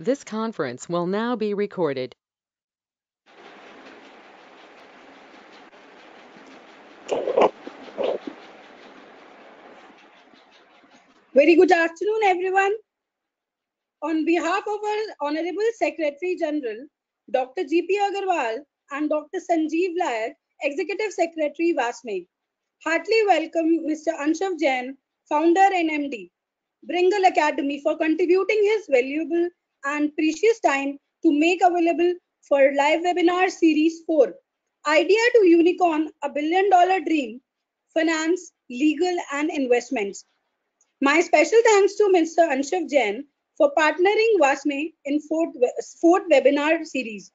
This conference will now be recorded. Very good afternoon, everyone. On behalf of our Honorable Secretary General, Dr. G.P. Agarwal and Dr. Sanjeev Layak, Executive Secretary, WASME, heartily welcome Mr. Anshav Jain, Founder and MD, Bringle Academy, for contributing his valuable and precious time to make available for live webinar series 4, Idea to Unicorn, a $1 billion dream, finance, legal and investments. My special thanks to Mr. Anshav Jain for partnering WASME in fourth webinar series.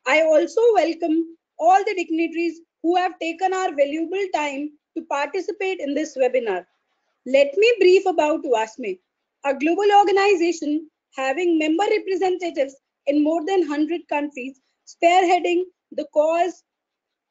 I also welcome all the dignitaries who have taken our valuable time to participate in this webinar. Let me brief about WASME, a global organization having member representatives in more than 100 countries, spearheading the cause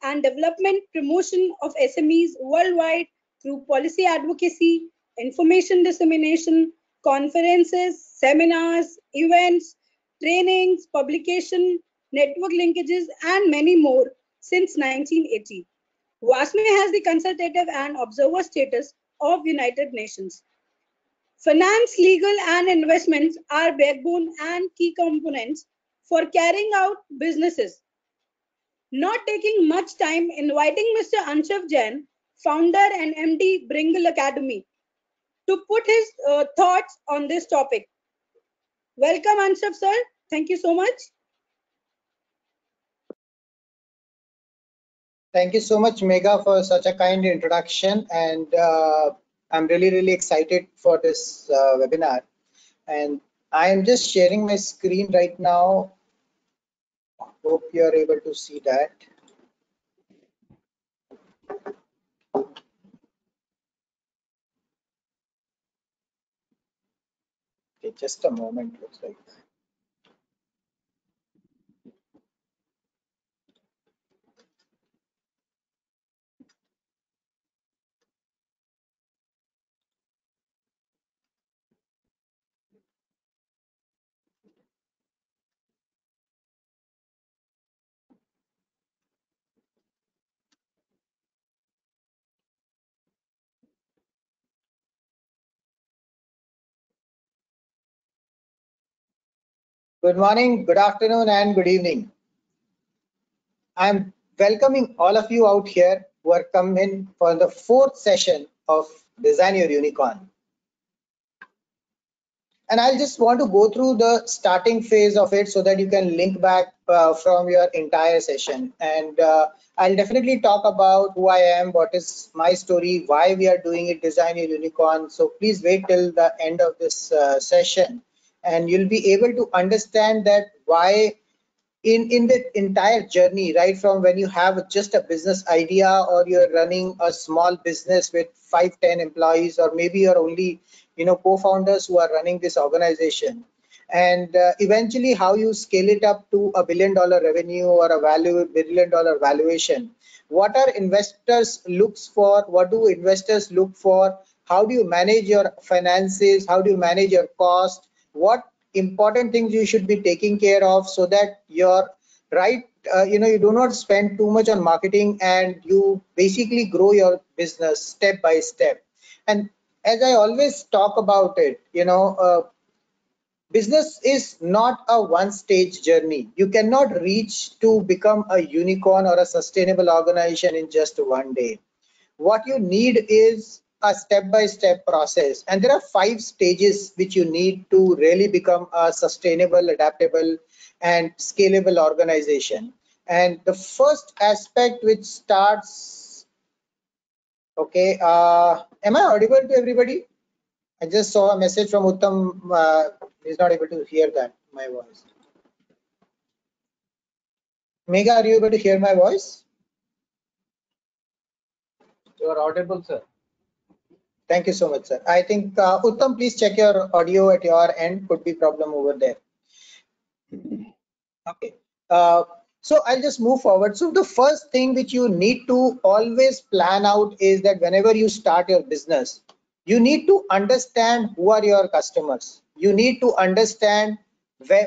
and development promotion of SMEs worldwide through policy advocacy, information dissemination, conferences, seminars, events, trainings, publication, network linkages, and many more since 1980. WASME has the consultative and observer status of United Nations. Finance, legal, and investments are backbone and key components for carrying out businesses. Not taking much time, inviting Mr. Anshav Jain, founder and MD Bringle Academy, to put his thoughts on this topic. Welcome, Anshav sir. Thank you so much. Thank you so much, Megha, for such a kind introduction. And I'm really excited for this webinar. And I am just sharing my screen right now. Hope you're able to see that. Okay, just a moment, looks like. Good morning, good afternoon, and good evening. I'm welcoming all of you out here who are coming for the fourth session of Design Your Unicorn. And I'll just want to go through the starting phase of it so that you can link back from your entire session. And I'll definitely talk about who I am, what is my story, why we are doing it, Design Your Unicorn. So please wait till the end of this session and you'll be able to understand that why in the entire journey, right from when you have just a business idea or you're running a small business with 5-10 employees, or maybe you're only co-founders who are running this organization, and eventually how you scale it up to $1 billion revenue or a $1 billion valuation. What are investors looks for? What do investors look for? How do you manage your finances? How do you manage your cost? What important things you should be taking care of so that you're right, you do not spend too much on marketing and you basically grow your business step by step. And as I always talk about it, business is not a one stage journey. You cannot reach to become a unicorn or a sustainable organization in just one day. What you need is a step-by-step process, and there are 5 stages which you need to really become a sustainable, adaptable and scalable organization. And the first aspect which starts, okay, am I audible to everybody? I just saw a message from Uttam. He's not able to hear that, my voice. Megha, are you able to hear my voice? You are audible, sir. Thank you so much, sir. I think Uttam, please check your audio at your end. Could be problem over there. Okay. So I'll just move forward. So the first thing which you need to always plan out is that whenever you start your business, you need to understand who are your customers. You need to understand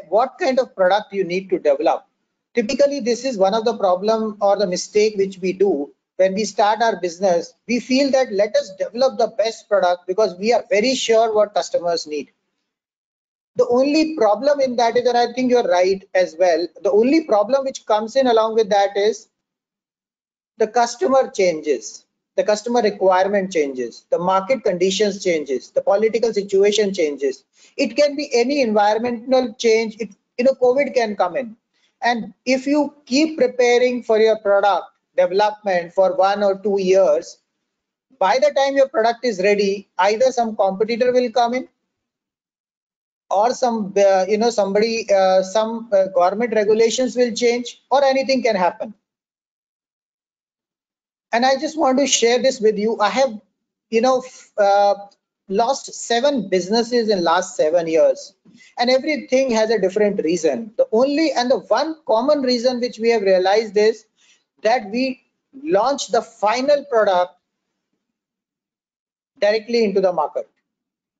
what kind of product you need to develop. Typically, this is one of the problem or the mistake which we do when we start our business. We feel that let us develop the best product because we are very sure what customers need. The only problem in that is, and I think you're right as well, the only problem which comes in along with that is the customer changes, the customer requirement changes, the market conditions changes, the political situation changes. It can be any environmental change. COVID can come in, and if you keep preparing for your product development for 1 or 2 years, by the time your product is ready, either some competitor will come in, or some government regulations will change, or anything can happen. And I just want to share this with you. I have lost 7 businesses in last 7 years, and everything has a different reason. The one common reason which we have realized is that we launched the final product directly into the market,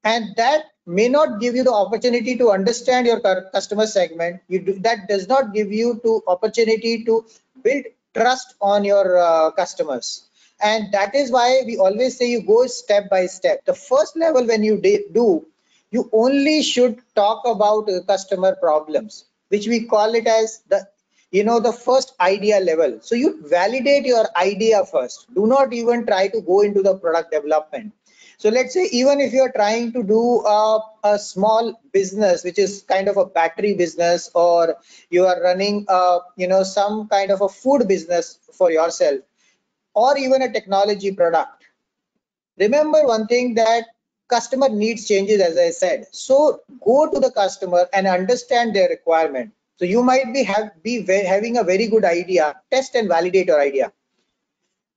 and that may not give you the opportunity to understand your customer segment. That does not give you the opportunity to build trust on your customers. And that is why we always say you go step by step. The first level, when you do, you only should talk about customer problems, which we call it as the first idea level. So you validate your idea first. Do not even try to go into the product development. So let's say even if you're trying to do a small business, which is kind of a battery business, or you are running some kind of a food business for yourself, or even a technology product, remember one thing, that customer needs changes, as I said. So go to the customer and understand their requirement. So you might be having a very good idea. Test and validate your idea.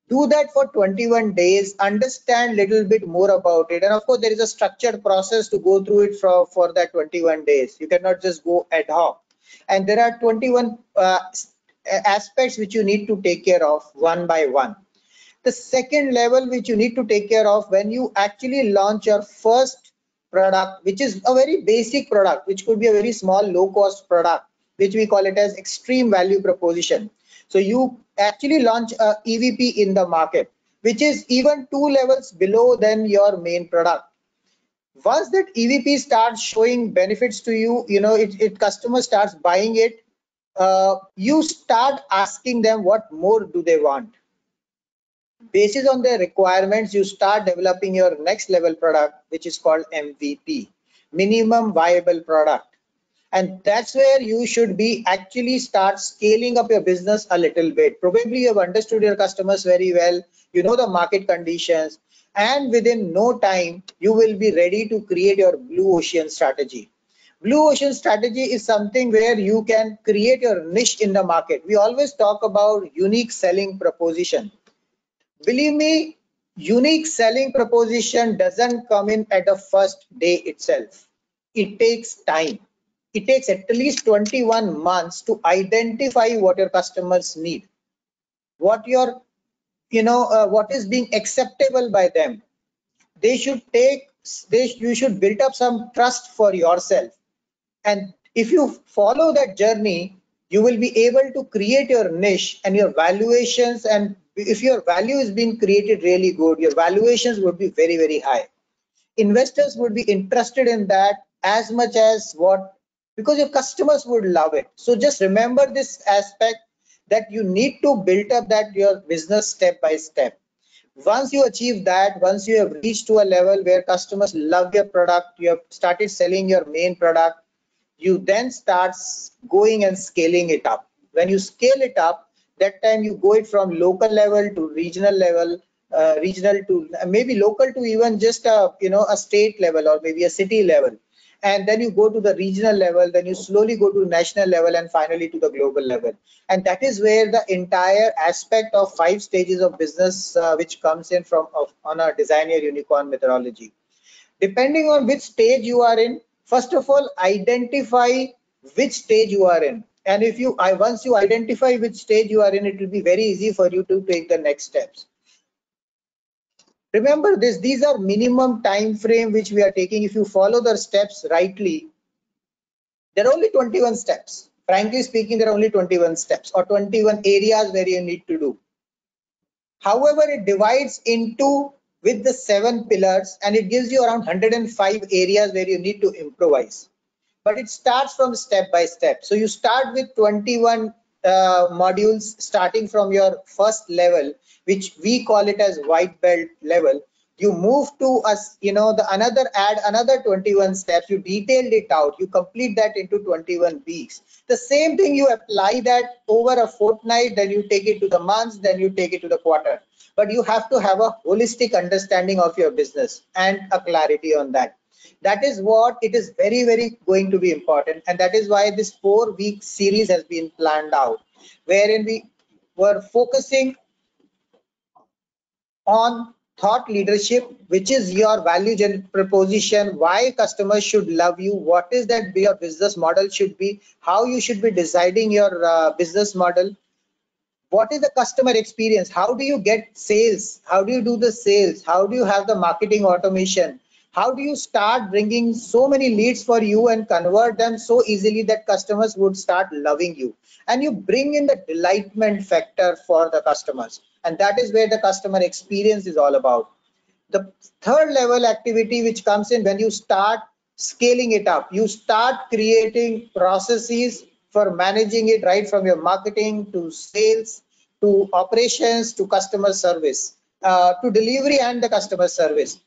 Do that for 21 days, understand little bit more about it, and of course there is a structured process to go through it for that 21 days. You cannot just go ad hoc, and there are 21 aspects which you need to take care of one by one. The second level which you need to take care of when you actually launch your first product, which is a very basic product, which could be a very small low cost product, which we call it as extreme value proposition. So you actually launch a EVP in the market, which is even 2 levels below than your main product. Once that EVP starts showing benefits to you, customer starts buying it, you start asking them what more do they want. Based on their requirements, you start developing your next level product, which is called MVP, minimum viable product. And that's where you should be actually start scaling up your business a little bit. Probably you have understood your customers very well, you know the market conditions, and within no time you will be ready to create your blue ocean strategy. Blue ocean strategy is something where you can create your niche in the market. We always talk about unique selling proposition. Believe me, unique selling proposition doesn't come in at the first day itself. It takes time. It takes at least 21 months to identify what your customers need, what is being acceptable by them. You should build up some trust for yourself. And if you follow that journey, you will be able to create your niche and your valuations. And if your value is being created really good, your valuations would be very, very high. Investors would be interested in that as much as because your customers would love it. So just remember this aspect, that you need to build up your business step by step. Once you achieve that, once you have reached to a level where customers love your product, you have started selling your main product, you then start going and scaling it up. When you scale it up, that time you go it from local level to regional level, regional to maybe local to even just a state level or maybe a city level, and then you go to the regional level, then you slowly go to national level, and finally to the global level. And that is where the entire aspect of 5 stages of business which comes in on a Design Your Unicorn methodology. Depending on which stage you are in, first of all, identify which stage you are in. And once you identify which stage you are in, it will be very easy for you to take the next steps. Remember this, these are minimum time frame which we are taking. If you follow the steps rightly, There are only 21 steps. Frankly speaking, there are only 21 steps or 21 areas where you need to do. However, it divides into with the 7 pillars and it gives you around 105 areas where you need to improvise. But it starts from step by step. So you start with 21 modules starting from your first level, which we call it as white belt level. You move to us, add another 21 steps. You detailed it out. You complete that into 21 weeks. The same thing, you apply that over a fortnight, then you take it to the months, then you take it to the quarter. But you have to have a holistic understanding of your business and a clarity on that. That is what it is very going to be important, and that is why this 4-week series has been planned out, wherein we were focusing on thought leadership, which is your value proposition, why customers should love you, what is that your business model should be, how you should be designing your business model, what is the customer experience, how do you get sales, how do you do the sales, how do you have the marketing automation, how do you start bringing so many leads for you and convert them so easily that customers would start loving you, and you bring in the delightment factor for the customers, and that is where the customer experience is all about. The third level activity which comes in when you start scaling it up, you start creating processes for managing it, right from your marketing to sales to operations to customer service, to delivery and the customer service.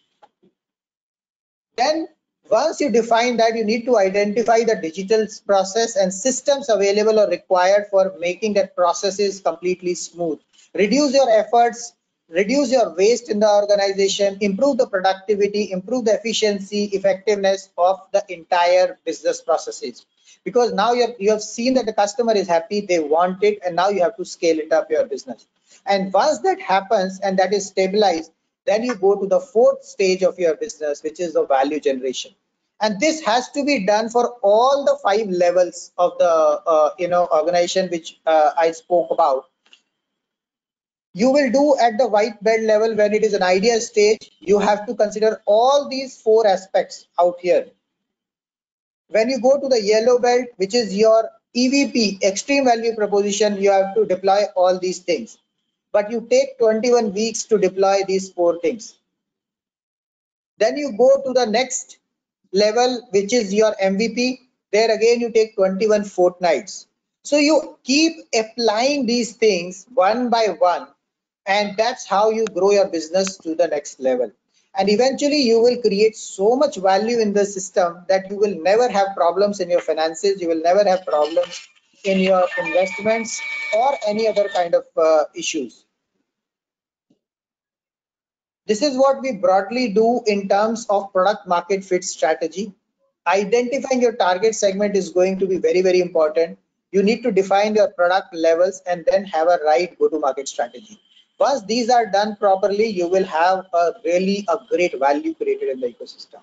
Then once you define that, you need to identify the digital process and systems available or required for making that processes completely smooth. Reduce your efforts, reduce your waste in the organization, improve the productivity, improve the efficiency, effectiveness of the entire business processes. Because now you have seen that the customer is happy, they want it, and now you have to scale it up your business. And once that happens and that is stabilized, then you go to the 4th stage of your business, which is the value generation. And this has to be done for all the 5 levels of the organization which I spoke about. You will do at the white belt level when it is an idea stage. You have to consider all these 4 aspects out here. When you go to the yellow belt, which is your EVP, extreme value proposition, you have to deploy all these things. But you take 21 weeks to deploy these 4 things. Then you go to the next level, which is your MVP. There again, you take 21 fortnights. So you keep applying these things one by one, and that's how you grow your business to the next level. And eventually you will create so much value in the system that you will never have problems in your finances. You will never have problems in your investments or any other kind of issues. This is what we broadly do in terms of product market fit strategy. Identifying your target segment is going to be very important. You need to define your product levels and then have a right go-to-market strategy. Once these are done properly, you will have a great value created in the ecosystem.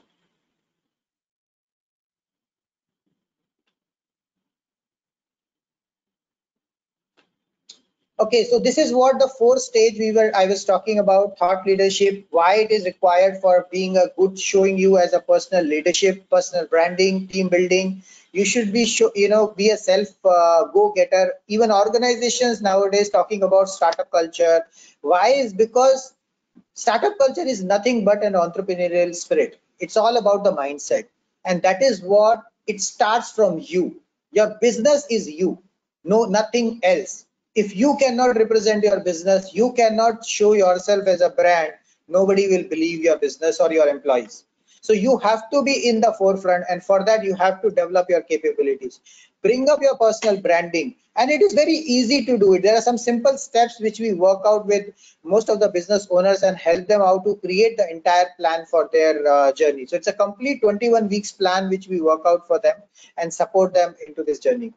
Okay, so this is what the 4th stage I was talking about: thought leadership, why it is required for being a good, showing you as a personal leadership, personal branding, team building. You should be be a self go-getter. Even organizations nowadays talking about startup culture. Why? Is because startup culture is nothing but an entrepreneurial spirit. It's all about the mindset, and that is what it starts from you. Your business is you, no nothing else. If you cannot represent your business, you cannot show yourself as a brand, nobody will believe your business or your employees. So you have to be in the forefront, and for that you have to develop your capabilities, bring up your personal branding, and it is very easy to do it. There are some simple steps which we work out with most of the business owners and help them out to create the entire plan for their journey. So it's a complete 21 weeks plan which we work out for them and support them into this journey.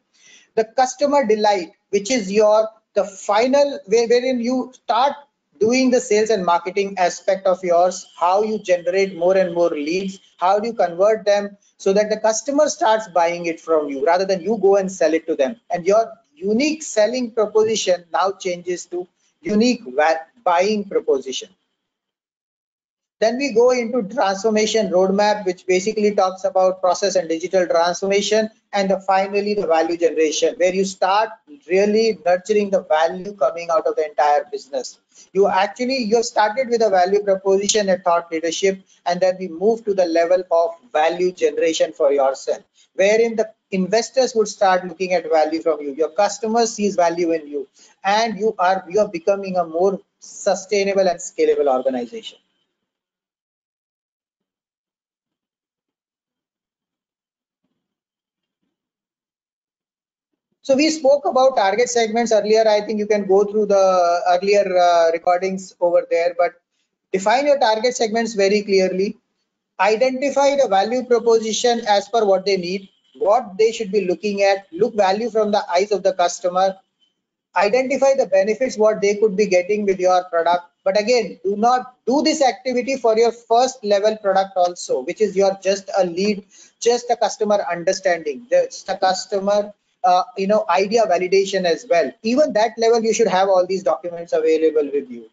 The customer delight, which is the final wherein you start doing the sales and marketing aspect of yours, how you generate more and more leads, how do you convert them so that the customer starts buying it from you rather than you go and sell it to them. And your unique selling proposition now changes to unique buying proposition. Then we go into transformation roadmap, which basically talks about process and digital transformation. And finally, the value generation, where you start really nurturing the value coming out of the entire business. You have started with a value proposition and thought leadership, and then we move to the level of value generation for yourself, wherein the investors would start looking at value from you. Your customers sees value in you, and you are becoming a more sustainable and scalable organization. So we spoke about target segments earlier. I think you can go through the earlier recordings over there, but define your target segments very clearly. Identify the value proposition as per what they need, what they should be looking at. Look value from the eyes of the customer. Identify the benefits what they could be getting with your product. But again, do not do this activity for your first level product also, which is your just a lead, just a customer understanding, just a customer idea validation as well. Even that level, you should have all these documents available with you.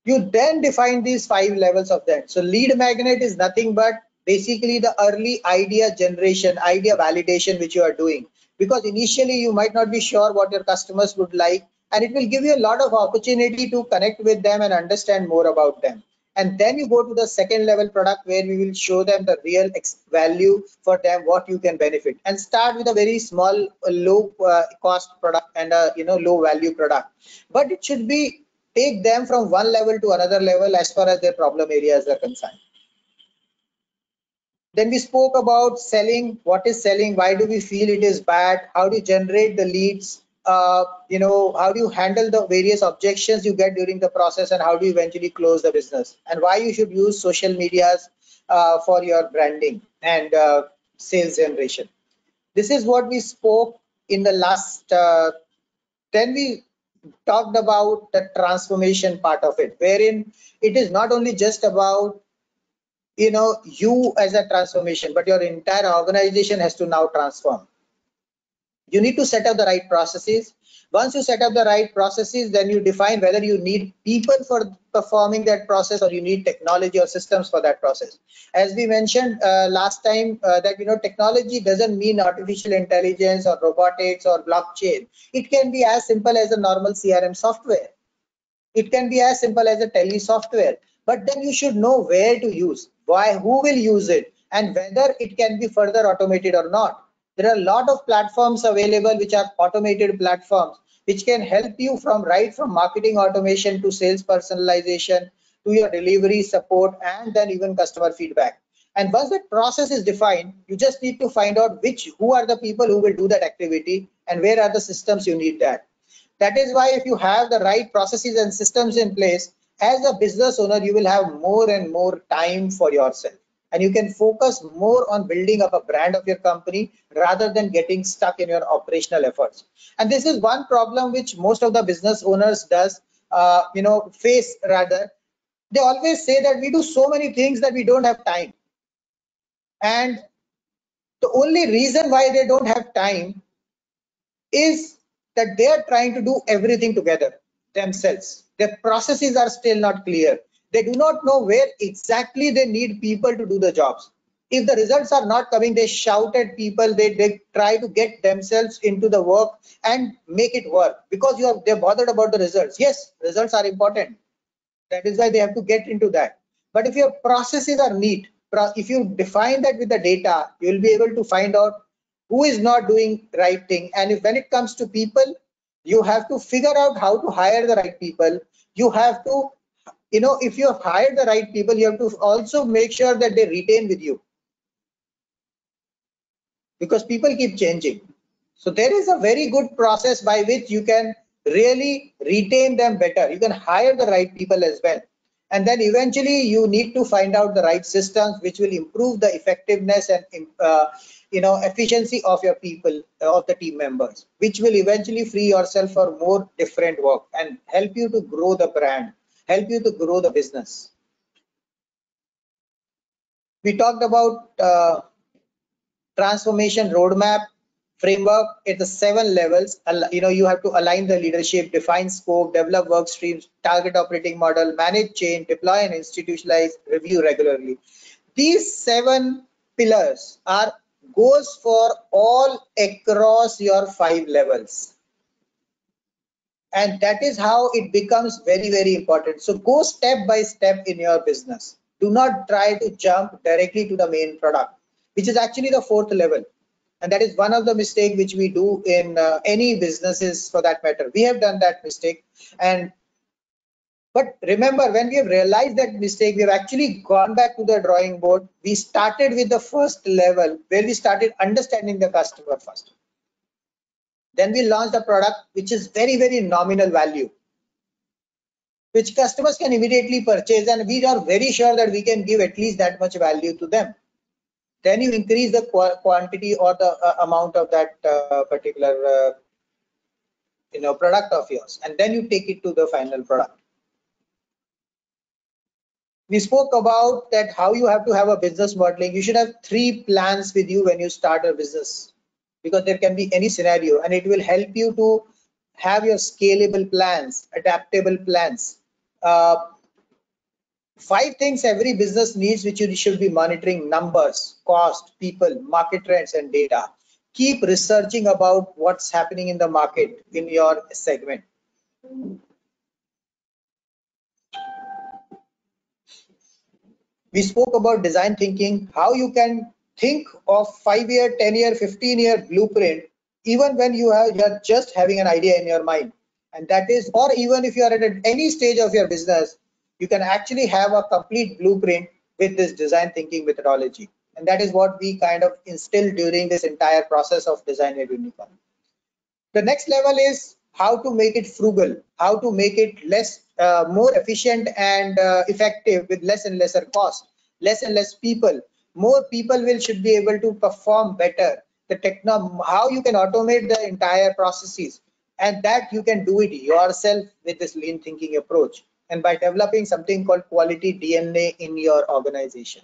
You then define these 5 levels of that. So lead magnet is nothing but basically the early idea generation, idea validation which you are doing, because initially you might not be sure what your customers would like, and it will give you a lot of opportunity to connect with them and understand more about them. And then you go to the second level product, where we will show them the real value for them, what you can benefit, and start with a very small low cost product and a low value product. But it should be take them from one level to another level as far as their problem areas are concerned. Then we spoke about selling. What is selling? Why do we feel it is bad? How do you generate the leads? How do you handle the various objections you get during the process, and how do you eventually close the business? And why you should use social medias for your branding and sales generation. This is what we spoke in the last. Then we talked about the transformation part of it, wherein it is not only just about you as a transformation, but your entire organization has to now transform. You need to set up the right processes. Once you set up the right processes, then you define whether you need people for performing that process, or you need technology or systems for that process. As we mentioned last time, that technology doesn't mean artificial intelligence or robotics or blockchain. It can be as simple as a normal CRM software. It can be as simple as a tele software. But then you should know where to use, why, who will use it, and whether it can be further automated or not. There are a lot of platforms available which are automated platforms, which can help you from marketing automation to sales personalization to your delivery support, and then even customer feedback. And once that process is defined, you just need to find out who are the people who will do that activity, and where are the systems you need that. That is why if you have the right processes and systems in place, as a business owner, you will have more and more time for yourself, and you can focus more on building up a brand of your company rather than getting stuck in your operational efforts. And this is one problem which most of the business owners face rather. They always say that we do so many things that we don't have time. And the only reason why they don't have time is that they are trying to do everything together themselves. Their processes are still not clear. They do not know where exactly they need people to do the jobs. If the results are not coming, they shout at people. They try to get themselves into the work and make it work, because they're bothered about the results. Yes, results are important. That is why they have to get into that. But if your processes are neat, if you define that with the data, you will be able to find out who is not doing right thing. And when it comes to people, you have to figure out how to hire the right people. You have to, if you have hired the right people, you have to also make sure that they retain with you, because people keep changing. So there is a very good process by which you can really retain them better. You can hire the right people as well. And then eventually you need to find out the right systems which will improve the effectiveness and efficiency of your people, of the team members, which will eventually free yourself for more different work and help you to grow the brand, help you to grow the business. We talked about transformation roadmap. framework. It's the 7 levels. You have to align the leadership, define scope, develop work streams, target operating model, manage change, deploy and institutionalize, review regularly. These 7 pillars are goes for all across your 5 levels. And that is how it becomes very, very important. So go step by step in your business. Do not try to jump directly to the main product, which is actually the 4th level. And that is one of the mistakes which we do in any businesses for that matter. We have done that mistake. But remember, when we have realized that mistake, we have actually gone back to the drawing board. We started with the first level where we started understanding the customer first. Then we launched a product which is very, very nominal value, which customers can immediately purchase, and we are very sure that we can give at least that much value to them. Then you increase the quantity or the amount of that particular product of yours, and then you take it to the final product. We spoke about that how you have to have a business modeling. You should have 3 plans with you when you start a business, because there can be any scenario, and it will help you to have your scalable plans, adaptable plans. 5 things every business needs, which you should be monitoring: numbers, cost, people, market trends, and data. Keep researching about what's happening in the market in your segment. We spoke about design thinking, how you can think of 5-year, 10-year, 15-year blueprint, even when you're just having an idea in your mind. And that is, or even if you are at any stage of your business, you can actually have a complete blueprint with this design thinking methodology. And that is what we kind of instilled during this entire process of Design Your Unicorn. The next level is how to make it frugal, how to make it more efficient and effective with less and lesser cost, less and less people. More people should be able to perform better. How you can automate the entire processes, and that you can do it yourself with this lean thinking approach, and by developing something called quality DNA in your organization.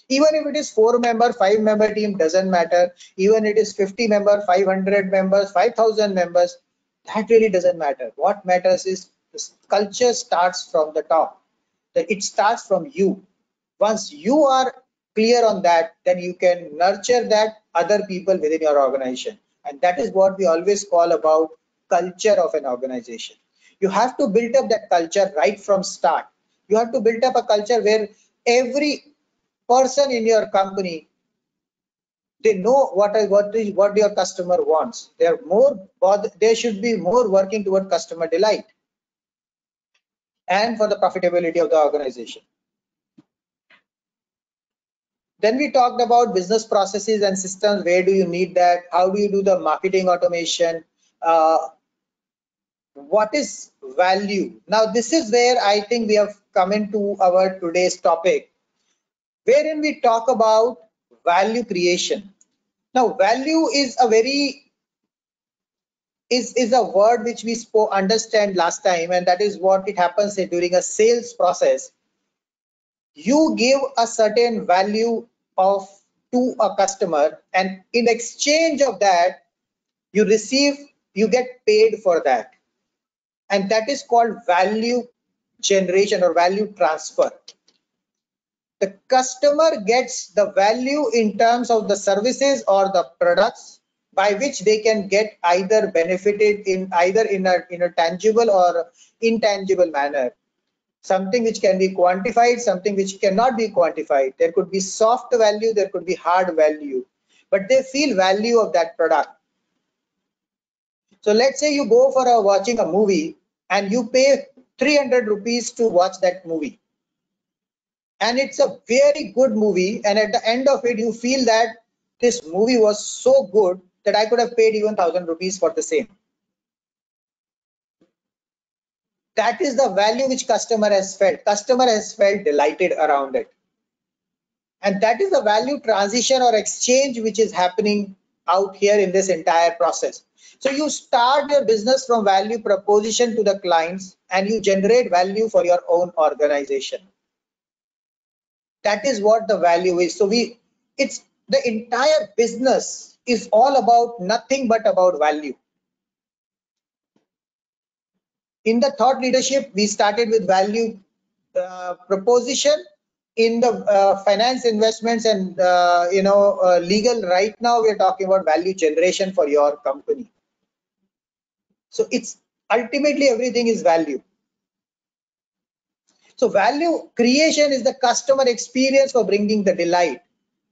Even if it is 4-member, 5-member team, doesn't matter. Even it is 50 members, 500 members, 5,000 members, that really doesn't matter. What matters is this culture starts from the top. It starts from you. Once you are clear on that, then you can nurture that other people within your organization. And that is what we always call about culture of an organization. You have to build up that culture right from start. You have to build up a culture where every person in your company, they know what your customer wants. They should be more working toward customer delight and for the profitability of the organization. Then we talked about business processes and systems. Where do you need that? How do you do the marketing automation? What is value? Now this is where I think we have come into our today's topic, wherein we talk about value creation. Now value is a word which we understand last time, and that is what it happens during a sales process. You give a certain value to a customer, and in exchange of that you get paid for that, and that is called value generation or value transfer. The customer gets the value in terms of the services or the products by which they can get either benefited in a tangible or intangible manner. Something which can be quantified, something which cannot be quantified. There could be soft value, there could be hard value, but they feel value of that product. So let's say you go for watching a movie and you pay 300 rupees to watch that movie. And it's a very good movie, and at the end of it you feel that this movie was so good that I could have paid even 1,000 rupees for the same. That is the value which customer has felt. Customer has felt delighted around it. And that is the value transition or exchange which is happening out here in this entire process. So you start your business from value proposition to the clients, and you generate value for your own organization. That is what the value is. So it's the entire business is all about nothing but about value. In the thought leadership, we started with value proposition. In the finance, investments, and legal, right now we are talking about value generation for your company. So it's ultimately everything is value. So value creation is the customer experience for bringing the delight.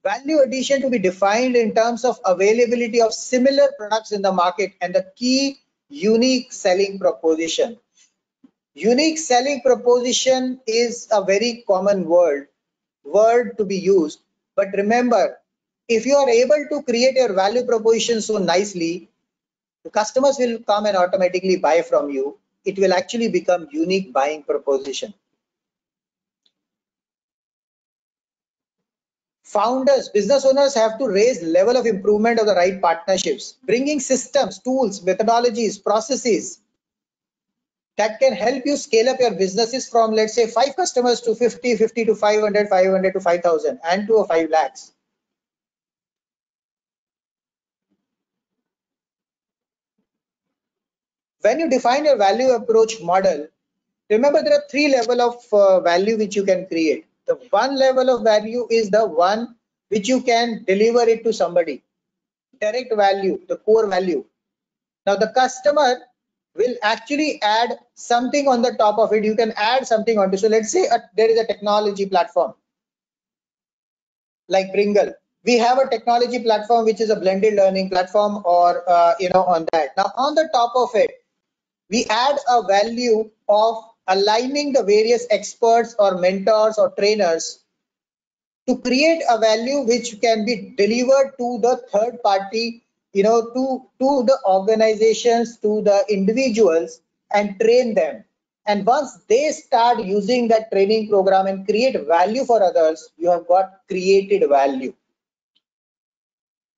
Value addition to be defined in terms of availability of similar products in the market and the key unique selling proposition. Unique selling proposition is a very common word to be used, but remember, if you are able to create your value proposition so nicely, the customers will come and automatically buy from you. It will actually become unique buying proposition. Founders, business owners have to raise level of improvement of the right partnerships, bringing systems, tools, methodologies, processes that can help you scale up your businesses from, let's say, 5 customers to 50, 50 to 500, 500 to 5,000 and to a 5 lakhs. When you define your value approach model, remember there are 3 levels of value which you can create. The one level of value is the one which you can deliver it to somebody. Direct value, the core value. Now the customer will actually add something on the top of it. You can add something onto. So let's say there is a technology platform like Bringle. We have a technology platform which is a blended learning platform, or on that. Now on the top of it, we add a value of aligning the various experts or mentors or trainers to create a value which can be delivered to the third party, to the organizations, to the individuals, and train them. And once they start using that training program and create value for others, you have got created value.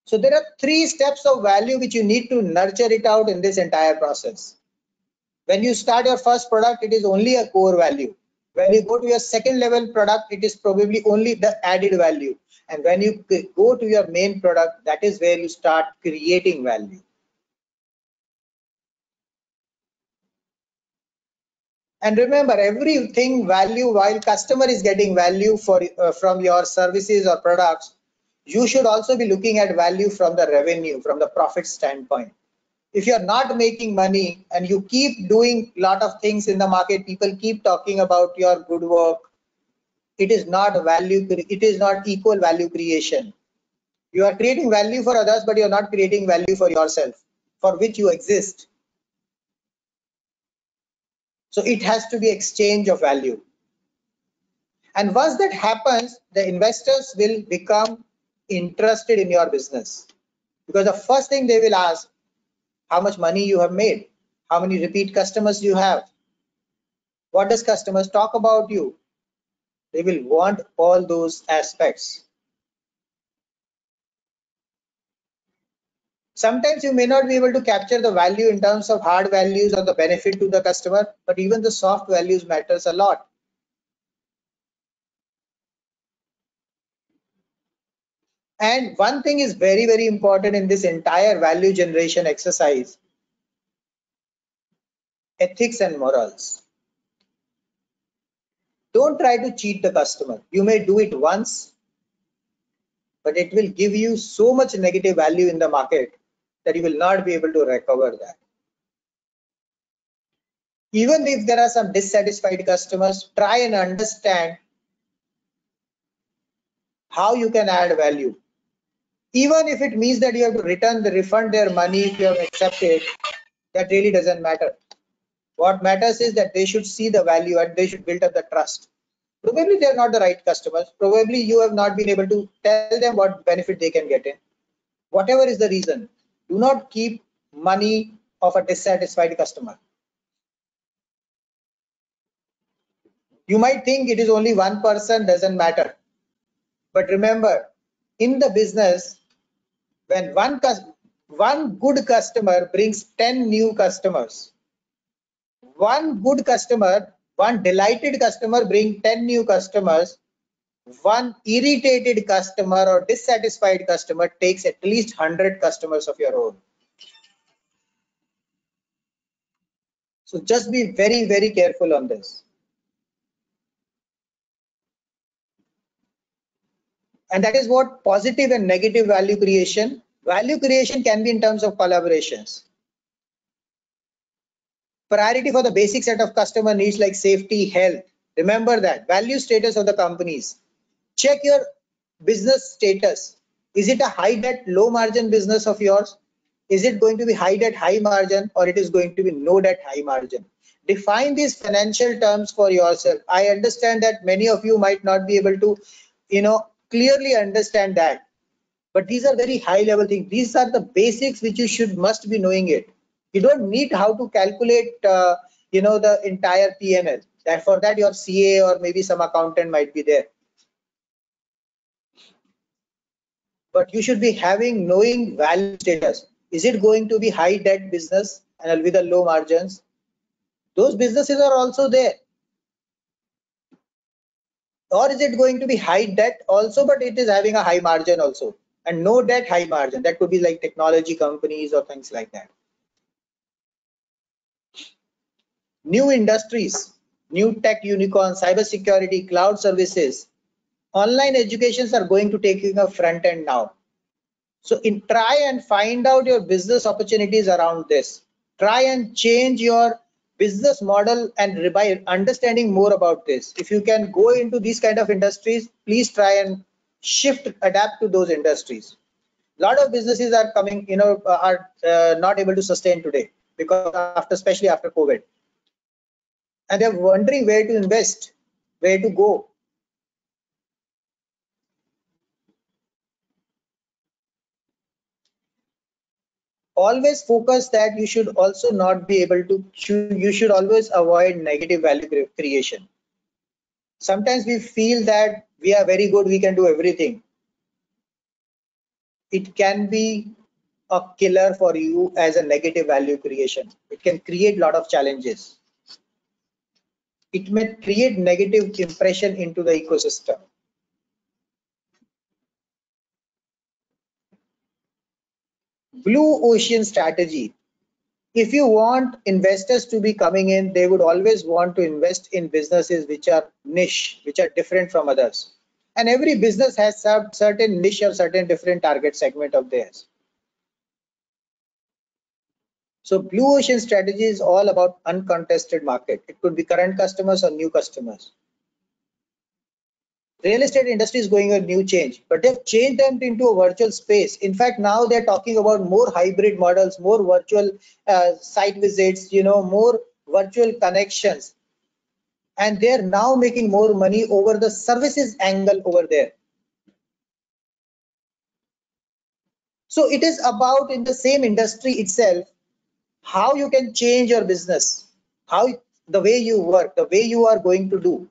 So there are 3 steps of value which you need to nurture it out in this entire process. When you start your first product, it is only a core value. When you go to your second level product, it is probably only the added value. And when you go to your main product, that is where you start creating value. And remember, everything value, while customer is getting value from your services or products, you should also be looking at value from the revenue, from the profit standpoint. If you're not making money and you keep doing a lot of things in the market, people keep talking about your good work, it is not value, it is not equal value creation. You are creating value for others, but you're not creating value for yourself, for which you exist. So it has to be exchange of value. And once that happens, the investors will become interested in your business, because the first thing they will ask, how much money you have made, how many repeat customers you have, what does customers talk about you. They will want all those aspects. Sometimes you may not be able to capture the value in terms of hard values or the benefit to the customer, but even the soft values matters a lot. And one thing is very, very important in this entire value generation exercise: ethics and morals. Don't try to cheat the customer. You may do it once, but it will give you so much negative value in the market that you will not be able to recover that. Even if there are some dissatisfied customers, try and understand how you can add value. Even if it means that you have to refund their money if you have accepted, that really doesn't matter. What matters is that they should see the value and they should build up the trust. Probably they're not the right customers. Probably you have not been able to tell them what benefit they can get in. Whatever is the reason, do not keep money of a dissatisfied customer. You might think it is only one person, doesn't matter. But remember, in the business, when one good customer brings 10 new customers, one good customer, one delighted customer brings 10 new customers, one irritated customer or dissatisfied customer takes at least 100 customers of your own. So just be very, very careful on this. And that is what positive and negative value creation. Value creation can be in terms of collaborations. Priority for the basic set of customer needs like safety, health. Remember that. Value status of the companies. Check your business status. Is it a high debt, low margin business of yours? Is it going to be high debt, high margin, or it is going to be no debt, high margin? Define these financial terms for yourself. I understand that many of you might not be able to, clearly understand that. But these are very high level things. These are the basics which you must be knowing it. You don't need how to calculate, the entire P&L. And for that, your CA or maybe some accountant might be there. But you should be knowing value status. Is it going to be high debt business and with the low margins? Those businesses are also there. Or is it going to be high debt also, but it is having a high margin also? And no debt, high margin. That could be like technology companies or things like that. New industries, new tech unicorns, cybersecurity, cloud services, online educations are going to take a front end now. So try and find out your business opportunities around this. Try and change your business model and by understanding more about this. If you can go into these kind of industries, please try and adapt to those industries. A lot of businesses are coming, are not able to sustain today because especially after COVID. And they're wondering where to invest, where to go. Always focus that you should also not be able to, you should always avoid negative value creation. Sometimes we feel that we are very good, we can do everything. It can be a killer for you as a negative value creation. It can create a lot of challenges. It may create negative impression into the ecosystem. Blue ocean strategy. If you want investors to be coming in, they would always want to invest in businesses which are niche, which are different from others. And every business has certain niche or certain different target segment of theirs. So blue ocean strategy is all about uncontested market. It could be current customers or new customers. Real estate industry is going a new change, but they've changed them into a virtual space. In fact, now they're talking about more hybrid models, more virtual site visits, more virtual connections. And they're now making more money over the services angle over there. So it is about in the same industry itself, how you can change your business, how the way you work, the way you are going to do.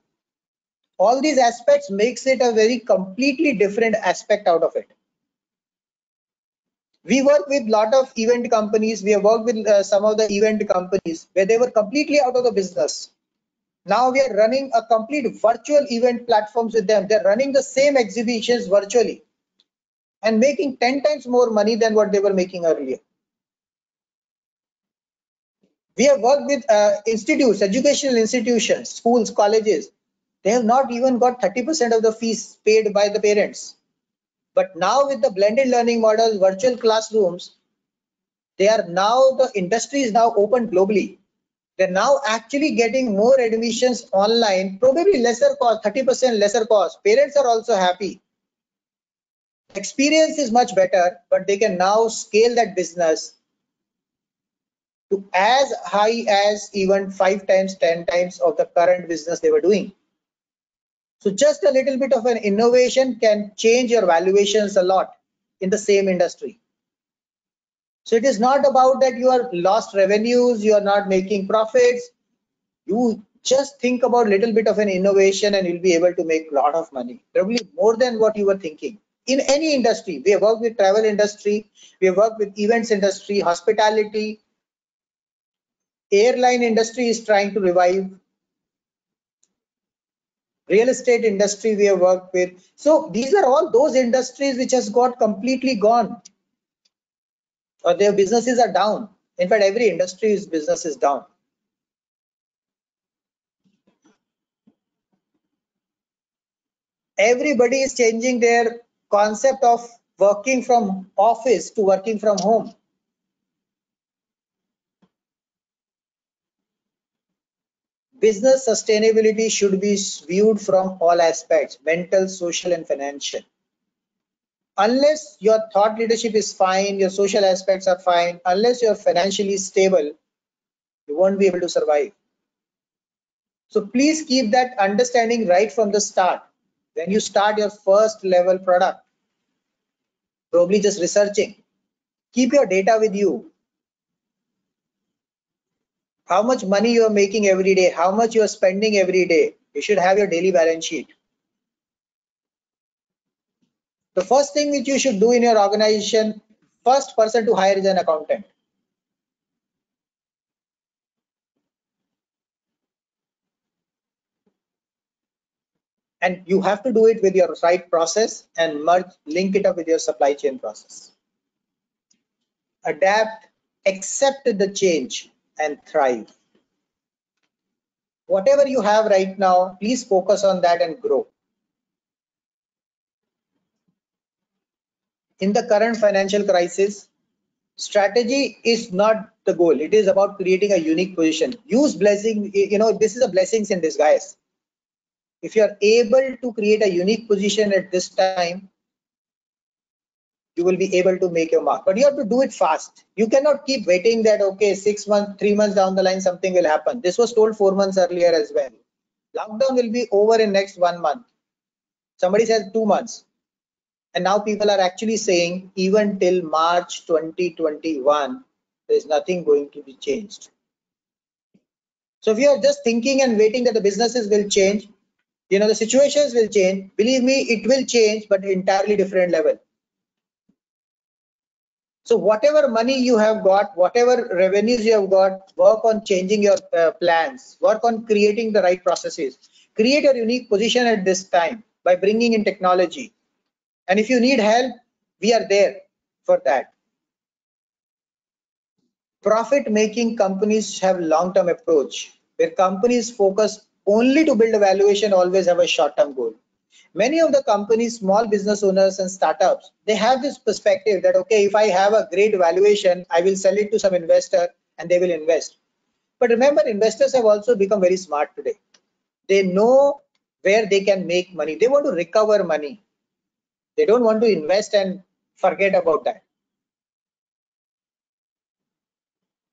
All these aspects makes it a very completely different aspect out of it. We work with a lot of event companies. We have worked with some of the event companies where they were completely out of the business. Now we are running a complete virtual event platforms with them. They're running the same exhibitions virtually and making 10 times more money than what they were making earlier. We have worked with institutes, educational institutions, schools, colleges. They have not even got 30% of the fees paid by the parents. But now with the blended learning model, virtual classrooms, the industry is now open globally. They're now actually getting more admissions online, probably lesser cost, 30% lesser cost. Parents are also happy. Experience is much better, but they can now scale that business to as high as even 5 times, 10 times of the current business they were doing. So just a little bit of an innovation can change your valuations a lot in the same industry. So it is not about that you are lost revenues, you are not making profits. You just think about a little bit of an innovation and you'll be able to make a lot of money, probably more than what you were thinking. In any industry, we have worked with travel industry, we have worked with events industry, hospitality, airline industry is trying to revive. Real estate industry we have worked with. So these are all those industries which has got completely gone, or their businesses are down. In fact, every industry's business is down. Everybody is changing their concept of working from office to working from home. Business sustainability should be viewed from all aspects: mental, social, and financial. Unless your thought leadership is fine, your social aspects are fine, unless you're financially stable, you won't be able to survive. So please keep that understanding right from the start. When you start your first level product, probably just researching, keep your data with you. How much money you are making every day, how much you are spending every day. You should have your daily balance sheet. The first thing which you should do in your organization, first person to hire is an accountant. And you have to do it with your right process and link it up with your supply chain process. Adapt, accept the change, and thrive. Whatever you have right now, please focus on that and grow. In the current financial crisis, strategy is not the goal. It is about creating a unique position. Use blessing, this is a blessings in disguise. If you are able to create a unique position at this time, you will be able to make your mark. But you have to do it fast. You cannot keep waiting that, okay, 6 months, 3 months down the line, something will happen. This was told 4 months earlier as well. Lockdown will be over in next 1 month. Somebody says 2 months. And now people are actually saying even till March 2021, there is nothing going to be changed. So if you are just thinking and waiting that the businesses will change, the situations will change. Believe me, it will change, but entirely different level. So whatever money you have got, whatever revenues you have got, work on changing your plans, work on creating the right processes, create a unique position at this time by bringing in technology. And if you need help, we are there for that. Profit-making companies have long-term approach, where companies focus only to build a valuation, always have a short-term goal. Many of the companies, small business owners and startups, they have this perspective that, okay, if I have a great valuation, I will sell it to some investor and they will invest. But remember, investors have also become very smart today. They know where they can make money. They want to recover money. They don't want to invest and forget about that.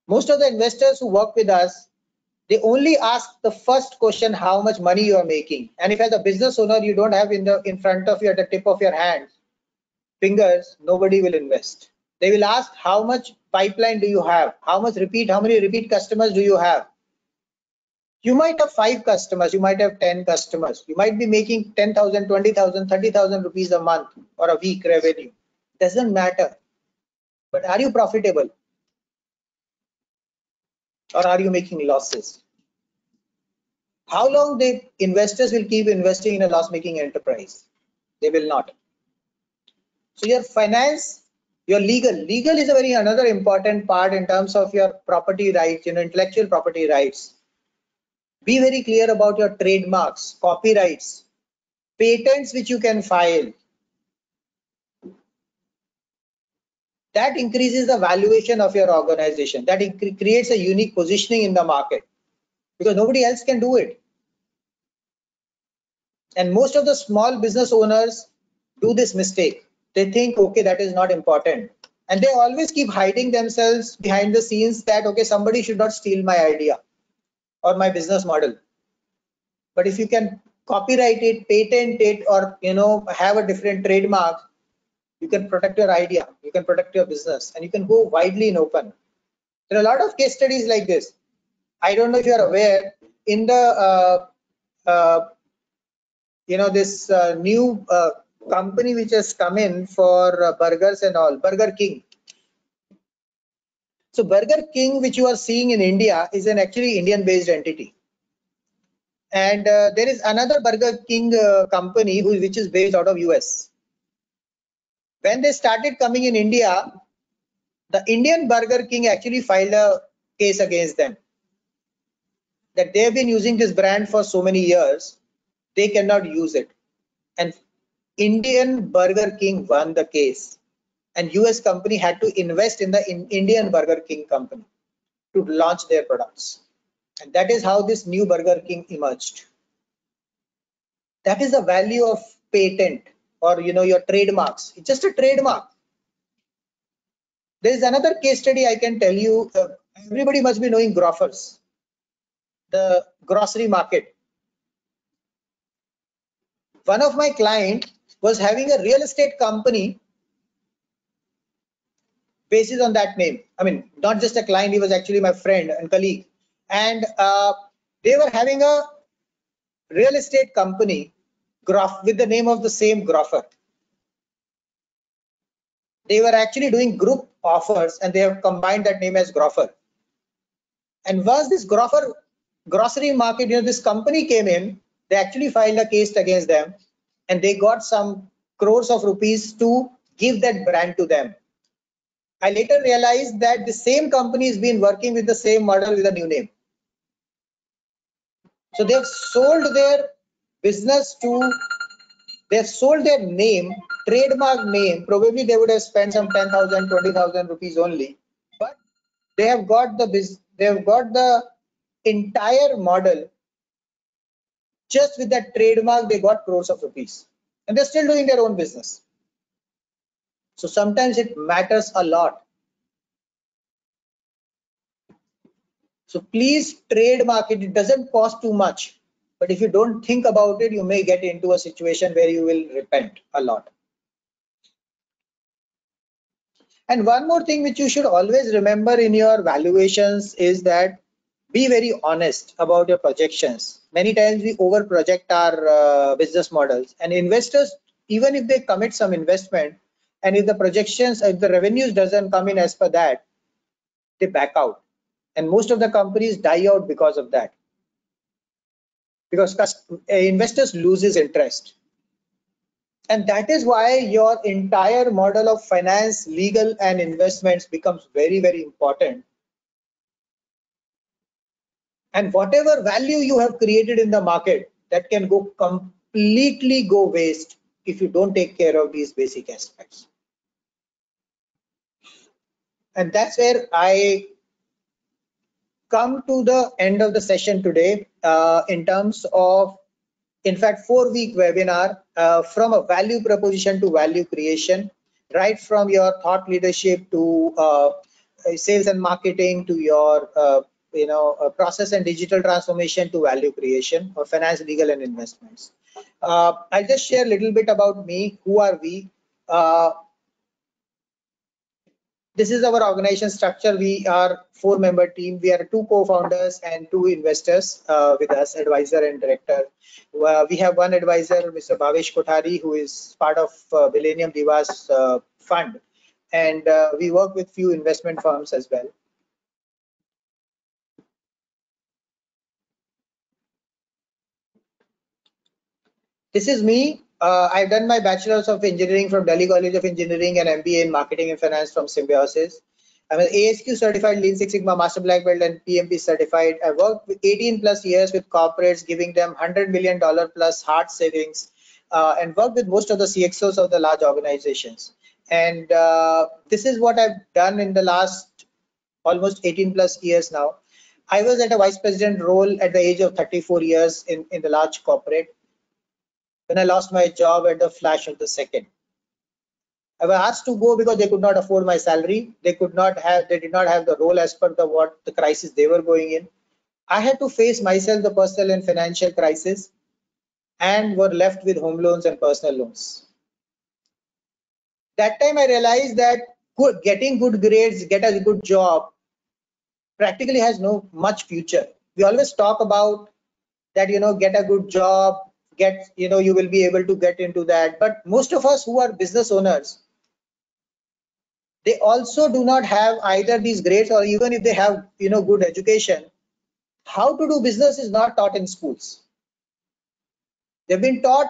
Most of the investors who work with us, they only ask the first question, how much money you are making. And if as a business owner, you don't have in front of you at the tip of your fingers, nobody will invest. They will ask, how much pipeline do you have? How many repeat customers do you have? You might have 5 customers, you might have 10 customers. You might be making 10,000, 20,000, 30,000 rupees a month or a week revenue. Doesn't matter. But are you profitable? Or are you making losses? How long the investors will keep investing in a loss-making enterprise? They will not. So your finance, your legal is a very another important part in terms of your property rights, intellectual property rights. Be very clear about your trademarks, copyrights, patents which you can file. That increases the valuation of your organization. That creates a unique positioning in the market because nobody else can do it. And most of the small business owners do this mistake. They think, okay, that is not important. And they always keep hiding themselves behind the scenes that, okay, somebody should not steal my idea or my business model. But if you can copyright it, patent it, or have a different trademark, you can protect your idea, you can protect your business, and you can go widely in open. There are a lot of case studies like this. I don't know if you are aware, in the this new company which has come in for burgers and all, Burger King. So Burger King, which you are seeing in India, is an actually Indian based entity. And there is another Burger King company which is based out of US. When they started coming in India, the Indian Burger King actually filed a case against them that they've been using this brand for so many years, they cannot use it. And Indian Burger King won the case, and US company had to invest in the Indian Burger King company to launch their products. And that is how this new Burger King emerged. That is the value of patent, or your trademarks. It's just a trademark. There is another case study I can tell you. Everybody must be knowing Grofers, the grocery market. One of my clients was having a real estate company based on that name. I mean, not just a client, he was actually my friend and colleague. And they were having a real estate company with the name of the same Grofer. They were actually doing group offers, and they have combined that name as Grofer. And once this Grofer grocery market, this company came in, they actually filed a case against them, and they got some crores of rupees to give that brand to them. I later realized that the same company has been working with the same model with a new name. So they've sold their business to, they've sold their name, trademark name. Probably they would have spent some 10,000, 20,000 rupees only, but they have got the entire model. Just with that trademark, they got crores of rupees, and they're still doing their own business. So sometimes it matters a lot. So please trademark it. It doesn't cost too much, but if you don't think about it, you may get into a situation where you will repent a lot. And one more thing which you should always remember in your valuations is that be very honest about your projections. Many times we over project our business models, and investors, even if they commit some investment, and if the projections, if the revenues doesn't come in as per that, they back out. And most of the companies die out because of that, because investors loses interest. And that is why your entire model of finance, legal, and investments becomes very, very important. And whatever value you have created in the market, that can completely go waste if you don't take care of these basic aspects. And that's where I come to the end of the session today, in terms of, in fact, 4-week webinar, from a value proposition to value creation, right from your thought leadership to sales and marketing, to your process and digital transformation, to value creation, or finance, legal, and investments. I'll just share a little bit about me. Who are we? This is our organization structure. We are 4-member team. We are 2 co-founders and 2 investors with us, advisor and director. We have one advisor, Mr. Bhavesh Kothari, who is part of Millennium Divas fund, and we work with few investment firms as well. This is me. I've done my Bachelor's of Engineering from Delhi College of Engineering and MBA in Marketing and Finance from Symbiosis. I'm an ASQ certified Lean Six Sigma Master Black Belt and PMP certified. I worked with 18+ years with corporates, giving them $100 million plus hard savings, and worked with most of the CXOs of the large organizations. And this is what I've done in the last almost 18+ years now. I was at a vice president role at the age of 34 years in the large corporate, when I lost my job at the flash of the second. I was asked to go because they could not afford my salary. They did not have the role as per what the crisis they were going in. I had to face myself the personal and financial crisis, and were left with home loans and personal loans. That time I realized that getting good grades, get a good job, practically has no much future. We always talk about that, get a good job, you will be able to get into that. But most of us who are business owners, they also do not have either these grades, or even if they have good education, how to do business is not taught in schools. They've been taught,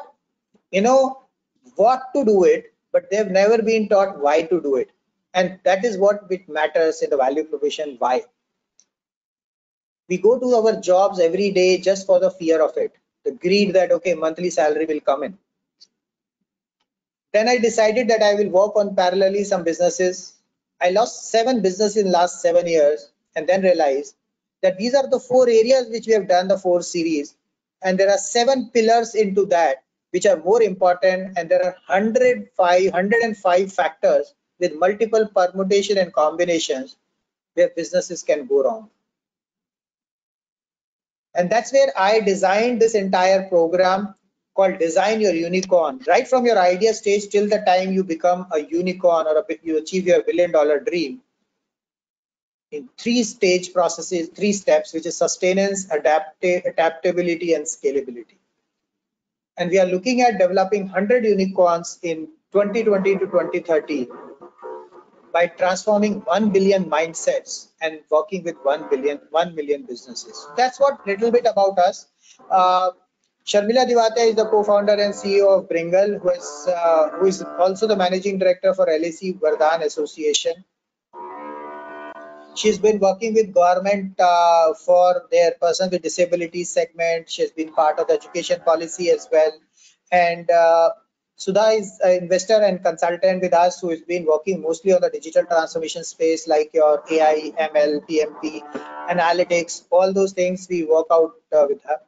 what to do it, but they've never been taught why to do it. And that is what matters in the value proposition. Why? We go to our jobs every day just for the fear of it, the greed that, okay, monthly salary will come in. Then I decided that I will work on parallelly some businesses. I lost 7 businesses in last 7 years, and then realized that these are the 4 areas which we have done the 4 series, and there are 7 pillars into that which are more important, and there are 105 factors with multiple permutation and combinations where businesses can go wrong. And that's where I designed this entire program called Design Your Unicorn. Right from your idea stage till the time you become a unicorn or you achieve your $1 billion dream, in 3-stage processes, 3 steps, which is sustenance, adaptability, and scalability. And we are looking at developing 100 unicorns in 2020 to 2030 by transforming 1 billion mindsets and working with 1 million businesses. That's what little bit about us. Sharmila Diwatia is the co-founder and CEO of Bringle, who is also the managing director for LAC Vardhan Association. She's been working with government for their person with disabilities segment. She's been part of the education policy as well. And Sudha is an investor and consultant with us who has been working mostly on the digital transformation space, like your AI, ML, PMP, analytics, all those things we work out with her.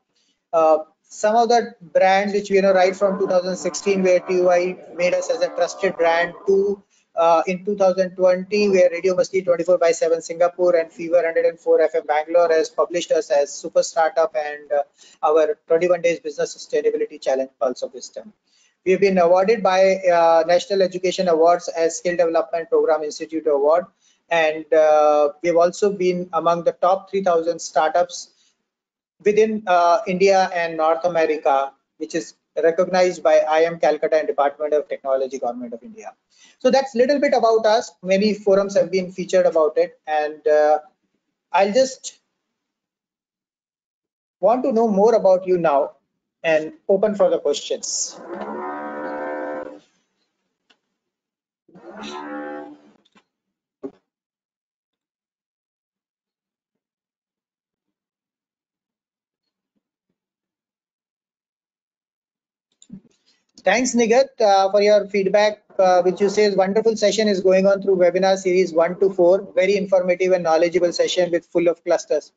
Some of the brands which we know right from 2016, where TUI made us as a trusted brand, to in 2020, where Radio Masti 24/7 Singapore and Fever 104 FM Bangalore has published us as Super Startup, and our 21 Days Business Sustainability Challenge Pulse of Wisdom. We have been awarded by National Education Awards as Skill Development Program Institute Award, and we have also been among the top 3,000 startups within India and North America, which is recognized by IIM Calcutta and Department of Technology, Government of India. So that's a little bit about us. Many forums have been featured about it, and I'll just want to know more about you now and open for the questions. Thanks, Nigat, for your feedback, which you say is wonderful session is going on through webinar series 1 to 4. Very informative and knowledgeable session with full of clusters.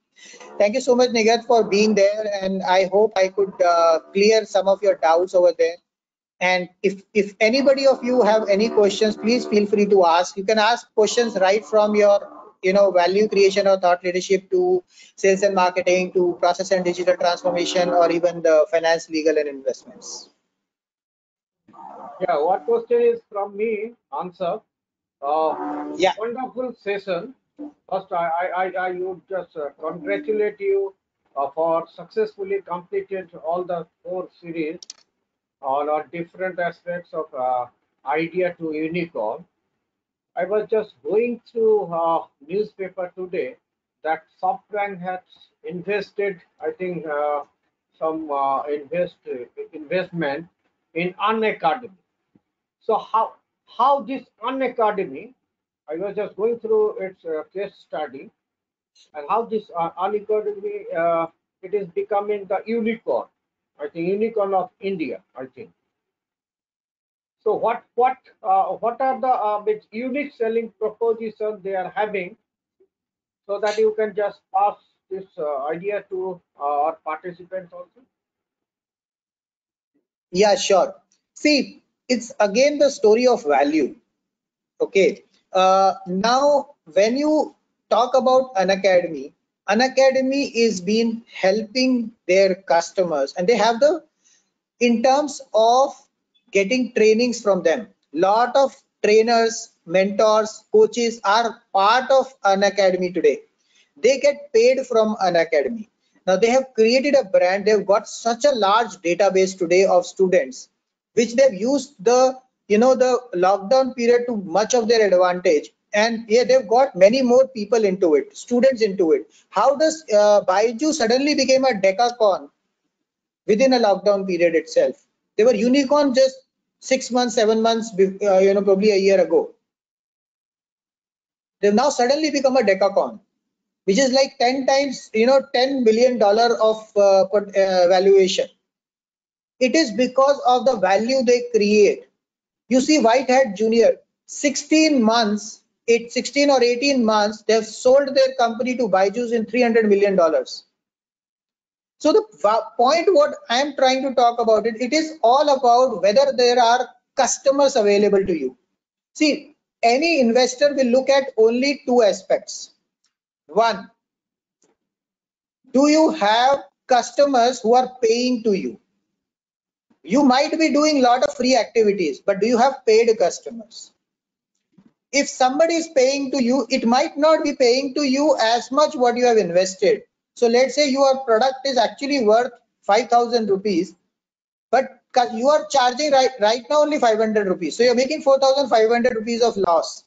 Thank you so much, Nigat, for being there, and I hope I could clear some of your doubts over there. And if anybody of you have any questions, please feel free to ask. You can ask questions right from your value creation or thought leadership to sales and marketing to process and digital transformation, or even the finance, legal, and investments. Yeah, what question is from me? Answer. Yeah. Wonderful session. First, I would just congratulate you for successfully completed all the 4 series on different aspects of idea to unicorn. I was just going through newspaper today that SoftBank has invested, I think, some investment in Unacademy. So how this Unacademy, I was just going through its case study, and how this Unacademy it is becoming the unicorn. I think unicorn of India. I think. So what are the unique selling propositions they are having, so that you can just pass this idea to our participants also? Yeah, sure. See, it's again the story of value. Okay. Now, when you talk about Unacademy is been helping their customers, and they have in terms of getting trainings from them. Lot of trainers, mentors, coaches are part of Unacademy today. They get paid from Unacademy. Now they have created a brand. They've got such a large database today of students, which they've used the lockdown period to much of their advantage. And yeah, they've got many more people into it, students into it. How does Byju suddenly became a decacorn? within a lockdown period itself. They were unicorn just 6 months, 7 months, probably a year ago. They've now suddenly become a decacorn, which is like 10 times, $10 million of valuation. It is because of the value they create. You see Whitehead Junior, 16 months, 16 or 18 months, they've sold their company to Byju's in $300 million. So the point what I am trying to talk about it is all about whether there are customers available to you. See, any investor will look at only two aspects. One, do you have customers who are paying to you? You might be doing a lot of free activities, but do you have paid customers? If somebody is paying to you, it might not be paying to you as much what you have invested. So let's say your product is actually worth 5,000 rupees, but you are charging right now only 500 rupees. So you're making 4,500 rupees of loss.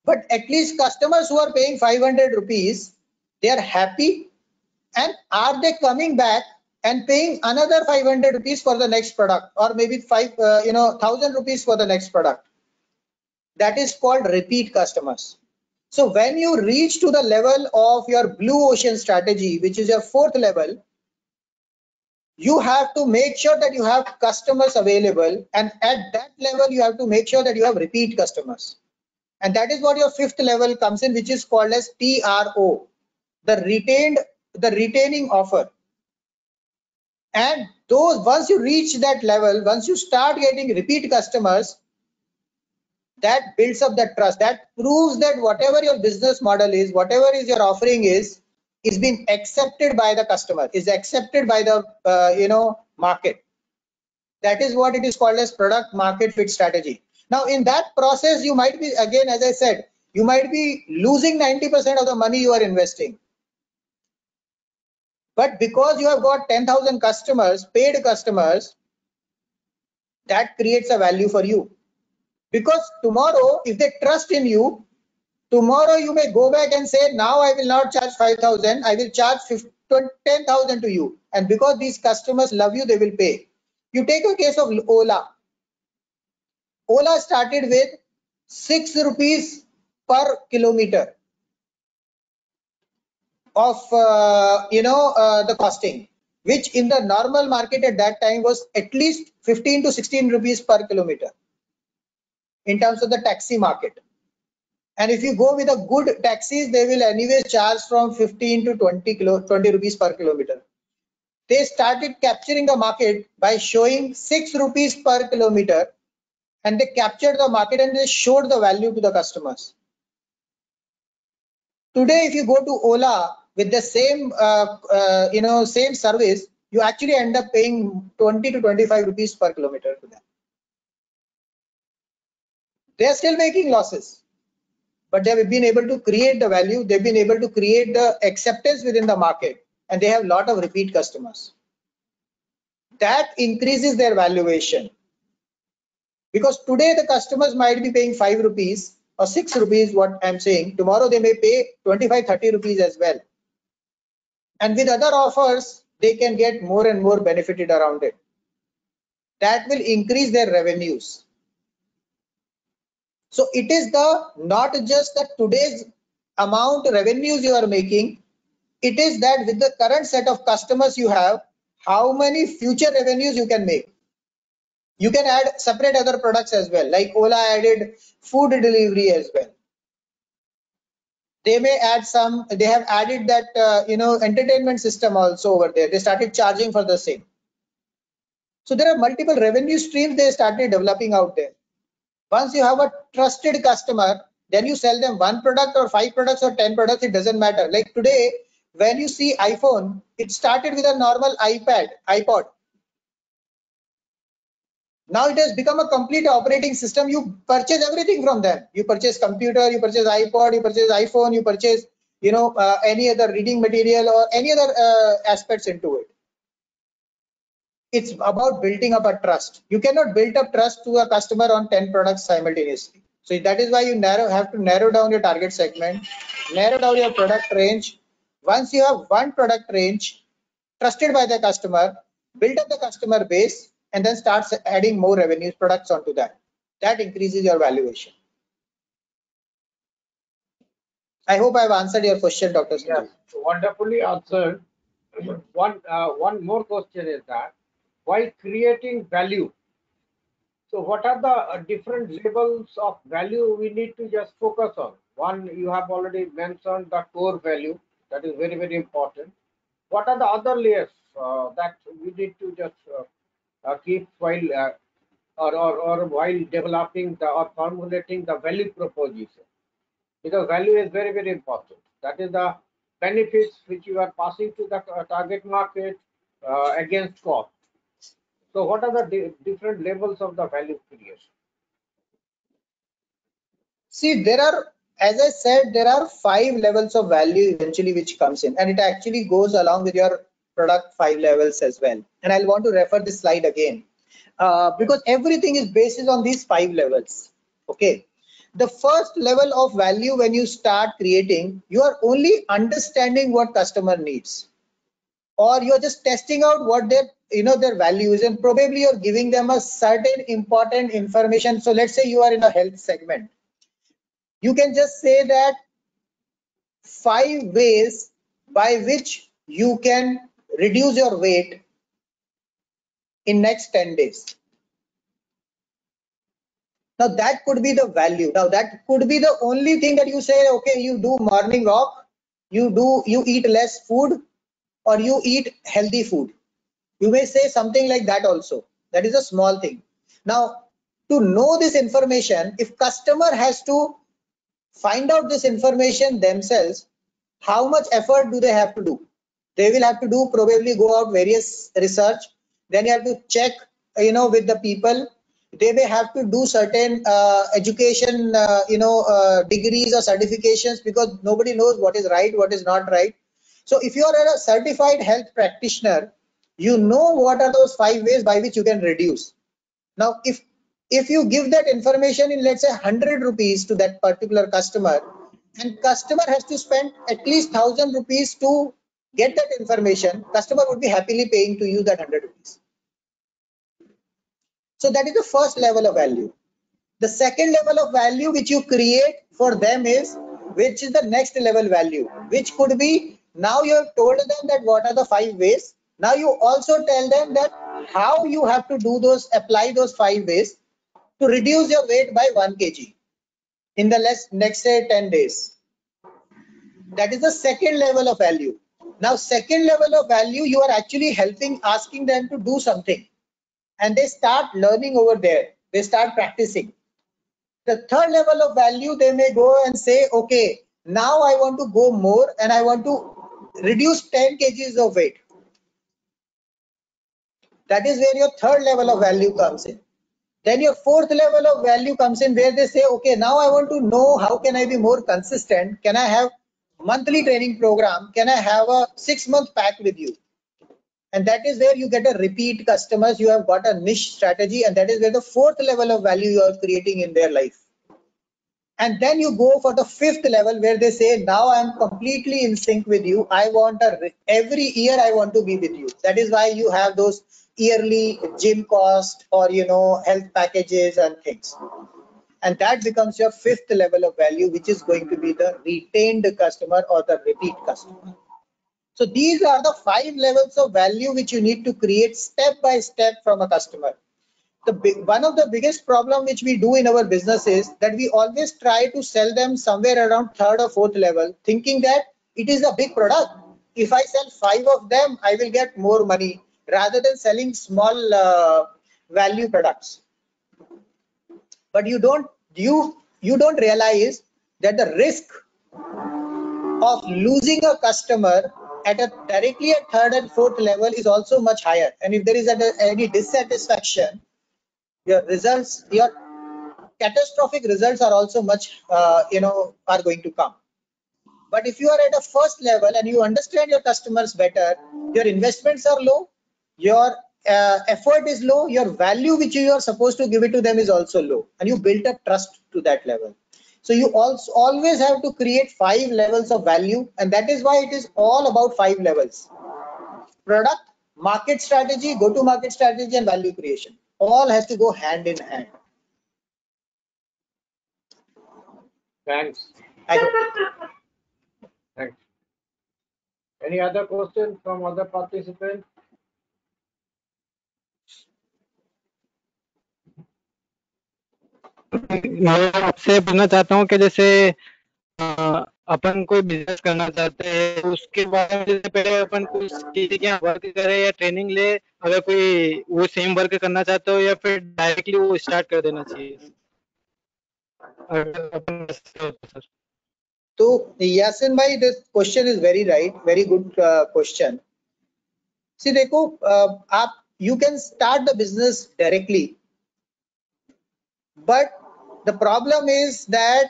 But at least customers who are paying 500 rupees, they are happy, and are they coming back and paying another 500 rupees for the next product, or maybe 1,000 rupees for the next product? That is called repeat customers. So when you reach to the level of your blue ocean strategy, which is your fourth level, you have to make sure that you have customers available, and at that level you have to make sure that you have repeat customers. And that is what your fifth level comes in, which is called as TRO, the retaining offer. And those, once you reach that level, once you start getting repeat customers, that builds up that trust. That proves that whatever your business model is, whatever is your offering is being accepted by the customer, is accepted by the market. That is what it is called as product market fit strategy. Now in that process, you might be, again, as I said, you might be losing 90% of the money you are investing. But because you have got 10,000 customers, paid customers, that creates a value for you. Because tomorrow, if they trust in you, tomorrow you may go back and say, now I will not charge 5,000, I will charge 10,000 to you. And because these customers love you, they will pay. You take a case of Ola. Ola started with 6 rupees per kilometer of the costing, which in the normal market at that time was at least 15 to 16 rupees per kilometer in terms of the taxi market. And if you go with a good taxis, they will anyway charge from 15 to 20 rupees per kilometer. They started capturing the market by showing 6 rupees per kilometer, and they captured the market and they showed the value to the customers. Today, if you go to Ola with the same same service, you actually end up paying 20 to 25 rupees per kilometer to them. They are still making losses, but they have been able to create the value. They've been able to create the acceptance within the market, and they have a lot of repeat customers. That increases their valuation, because today the customers might be paying 5 rupees or 6 rupees, what I'm saying. Tomorrow they may pay 25, 30 rupees as well. And with other offers, they can get more and more benefited around it. That will increase their revenues. So it is not just that today's amount revenues you are making, it is that with the current set of customers you have, how many future revenues you can make. You can add separate other products as well, like Ola added food delivery as well. They may add they have added that entertainment system also over there. They started charging for the same. So there are multiple revenue streams they started developing out there. Once you have a trusted customer, then you sell them one product or 5 products or 10 products, it doesn't matter. Like today, when you see iPhone, it started with a normal iPod. Now it has become a complete operating system. You purchase everything from them. You purchase computer, you purchase iPod, you purchase iPhone, you purchase any other reading material or any other aspects into it. It's about building up a trust. You cannot build up trust to a customer on 10 products simultaneously. So that is why you have to narrow down your target segment, narrow down your product range. Once you have one product range, trusted by the customer, build up the customer base, and then starts adding more revenue products onto that. That increases your valuation. I hope I've answered your question, Dr. Sanjeev. Yes, wonderfully answered. One more question is that while creating value, so what are the different levels of value we need to just focus on? One, you have already mentioned the core value. That is very, very important. What are the other layers that we need to just keep while or while developing the or formulating the value proposition? Because value is very, very important. That is the benefits which you are passing to the target market against cost. So what are the different levels of the value creation? See, there are, as I said, there are 5 levels of value eventually which comes in, and it actually goes along with your product 5 levels as well. And I'll want to refer this slide again because everything is based on these 5 levels. Okay. The first level of value, when you start creating, you are only understanding what customer needs, or you're just testing out what their their value is, and probably you're giving them a certain important information. So let's say you are in a health segment. You can just say that 5 ways by which you can reduce your weight in next 10 days. Now that could be the value. Now that could be the only thing that you say, okay, you do morning walk, you eat less food, or you eat healthy food. You may say something like that also. That is a small thing. Now, to know this information, if customer has to find out this information themselves, how much effort do they have to do? They will have to do probably go out various research. Then you have to check, with the people. They may have to do certain education, degrees or certifications, because nobody knows what is right, what is not right. So if you are a certified health practitioner, you know what are those 5 ways by which you can reduce. Now, if you give that information in, let's say, 100 rupees to that particular customer, and customer has to spend at least 1,000 rupees to get that information, customer would be happily paying to you that 100 rupees. So that is the first level of value. The second level of value which you create for them is, which is the next level value, which could be, now you have told them that what are the 5 ways. Now you also tell them that how you have to do those, apply those 5 ways to reduce your weight by 1 kg in the next say 10 days. That is the second level of value. Now second level of value, you are actually asking them to do something, and they start learning over there. They start practicing. The third level of value, they may go and say, okay, now I want to go more and I want to reduce 10 kgs of weight. That is where your third level of value comes in. Then your fourth level of value comes in, where they say, okay, now I want to know how can I be more consistent? Can I have monthly training program? Can I have a 6-month pack with you? And that is where you get a repeat customers. You have got a niche strategy, and that is where the fourth level of value you are creating in their life. And then you go for the fifth level, where they say, now I am completely in sync with you. I want every year I want to be with you. That is why you have those yearly gym cost or health packages and things. And that becomes your fifth level of value, which is going to be the retained customer or the repeat customer. So these are the 5 levels of value which you need to create step by step from a customer. One of the biggest problem which we do in our business is that we always try to sell them somewhere around 3rd or 4th level, thinking that it is a big product. If I sell 5 of them, I will get more money, rather than selling small value products. But you don't realize that the risk of losing a customer directly at 3rd and 4th level is also much higher. And if there is any dissatisfaction, your catastrophic results are also much are going to come. But if you are at a first level and you understand your customers better, your investments are low, your effort is low, your value which you are supposed to give it to them is also low, and you build up trust to that level. So you also always have to create 5 levels of value, and that is why it is all about 5 levels. product, market strategy, go-to-market strategy, and value creation. All has to go hand in hand. Thanks. I hope. Thanks. Any other question from other participants? मैं आपसे पूछना चाहता हूँ कि जैसे अपन कोई business करना चाहते हैं उसके बारे में जैसे पहले अपन कुछ चीजें क्या वर्क करे या ट्रेनिंग ले, अगर कोई वो सेम वर्क करना चाहते हो या फिर डायरेक्टली वो स्टार्ट कर देना चाहिए, अगर अपन ऐसे हो तो sir. So Yasin bhai, this question is very right, very good question. See, देखो, आप you can start the business directly, but the problem is that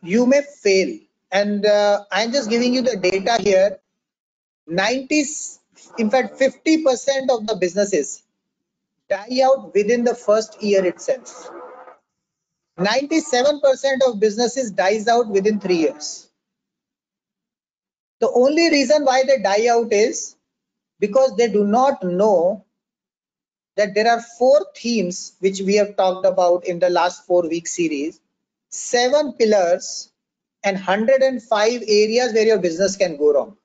you may fail, and I'm just giving you the data here. 90, in fact 50% of the businesses die out within the first year itself. 97% of businesses dies out within 3 years. The only reason why they die out is because they do not know that there are 4 themes which we have talked about in the last 4-week series, 7 pillars and 105 areas where your business can go wrong.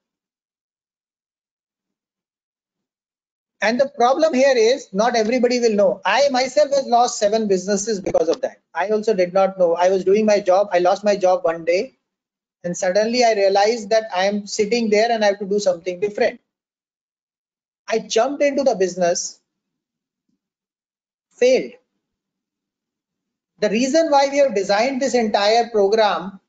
And the problem here is not everybody will know. I myself has lost 7 businesses because of that. I also did not know. I was doing my job. I lost my job one day and suddenly I realized that I am sitting there and I have to do something different. I jumped into the business, failed. The reason why we have designed this entire program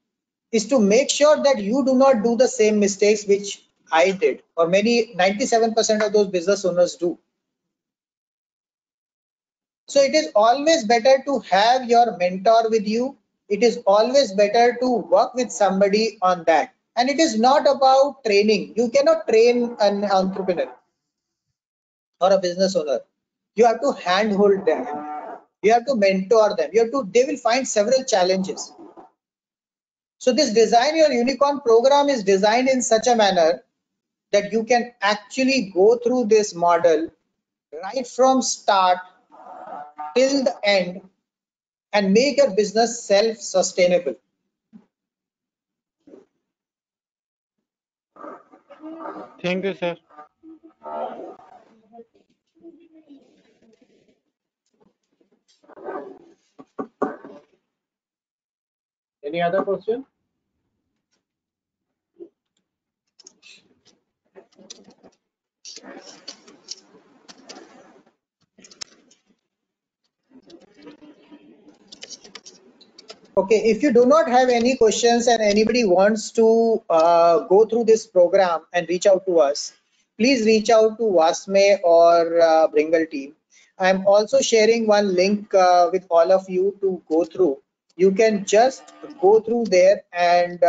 is to make sure that you do not do the same mistakes which I did, or many 97% of those business owners do. So it is always better to have your mentor with you. It is always better to work with somebody on that. And it is not about training. You cannot train an entrepreneur or a business owner. You have to handhold them. You have to mentor them. They will find several challenges. So this Design Your Unicorn program is designed in such a manner that you can actually go through this model right from start till the end and make your business self-sustainable. Thank you, sir. Any other question? Okay, if you do not have any questions and anybody wants to go through this program and reach out to us, please reach out to Vasme or Bringle team. I'm also sharing one link with all of you to go through. You can just go through there and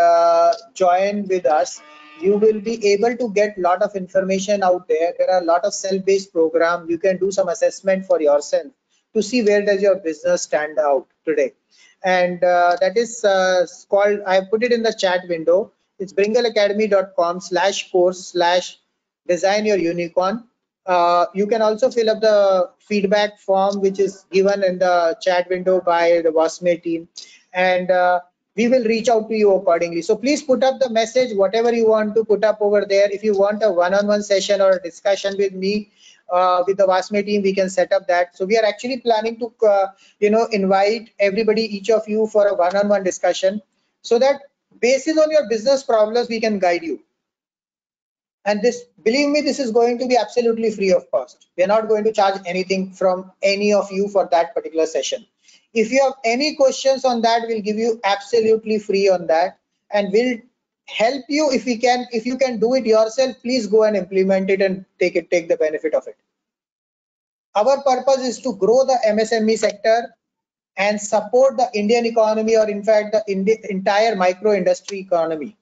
join with us. You will be able to get a lot of information out there. There are a lot of self-based programs. You can do some assessment for yourself to see where does your business stand out today. And that is called, I put it in the chat window. It's bringleacademy.com/course/design your unicorn. You can also fill up the feedback form which is given in the chat window by the Vasme team, and we will reach out to you accordingly. So please put up the message, whatever you want to put up over there. If you want a one-on-one session or a discussion with me, with the Vasme team, we can set up that. So we are actually planning to invite everybody, each of you, for a one-on-one discussion, so that based on your business problems we can guide you. And this, believe me, this is going to be absolutely free of cost. We are not going to charge anything from any of you for that particular session. If you have any questions on that, we'll give you absolutely free on that, and we'll help you if we can. If you can do it yourself, please go and implement it and take the benefit of it. Our purpose is to grow the MSME sector and support the Indian economy, or in fact the entire micro industry economy.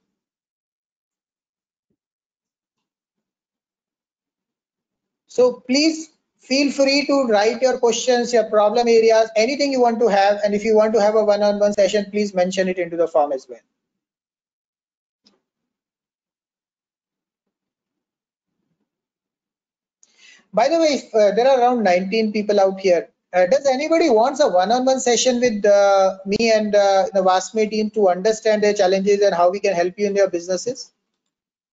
So please feel free to write your questions, your problem areas, anything you want to have, and if you want to have a one-on-one session, please mention it into the form as well. By the way, if, there are around 19 people out here. Does anybody wants a one-on-one session with me and the Vasme team to understand their challenges and how we can help you in your businesses?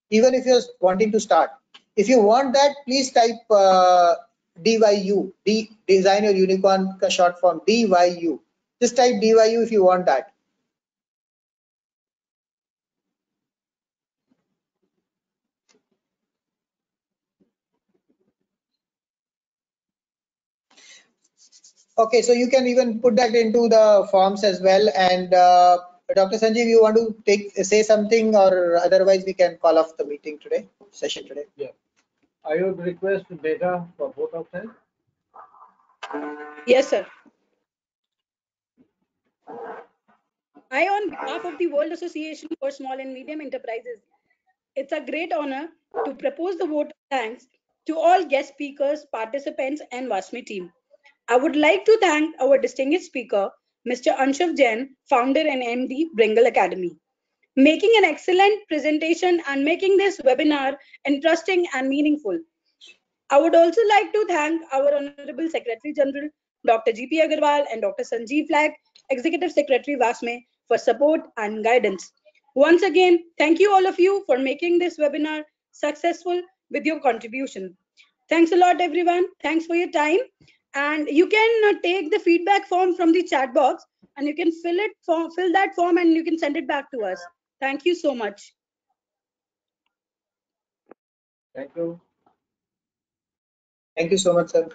Even if you're wanting to start. If you want that, please type DYU, Design Your Unicorn short form, DYU. Just type DYU if you want that. Okay, so you can even put that into the forms as well. And Dr. Sanjeev, you want to say something, or otherwise we can call off the meeting today, session today. Yeah. I would request Megha for both of them. Yes, sir. I, on behalf of the World Association for Small and Medium Enterprises, it's a great honor to propose the vote of thanks to all guest speakers, participants, and Vasme team. I would like to thank our distinguished speaker, Mr. Anshav Jain, founder and MD, Bringle Academy, making an excellent presentation and making this webinar interesting and meaningful. I would also like to thank our Honorable Secretary General, Dr. G.P. Agarwal and Dr. Sanjeev Lag, Executive Secretary Vasme, for support and guidance. Once again, thank you all of you for making this webinar successful with your contribution. Thanks a lot, everyone. Thanks for your time. And you can take the feedback form from the chat box and you can fill that form and you can send it back to us. Thank you so much. Thank you. Thank you so much, sir.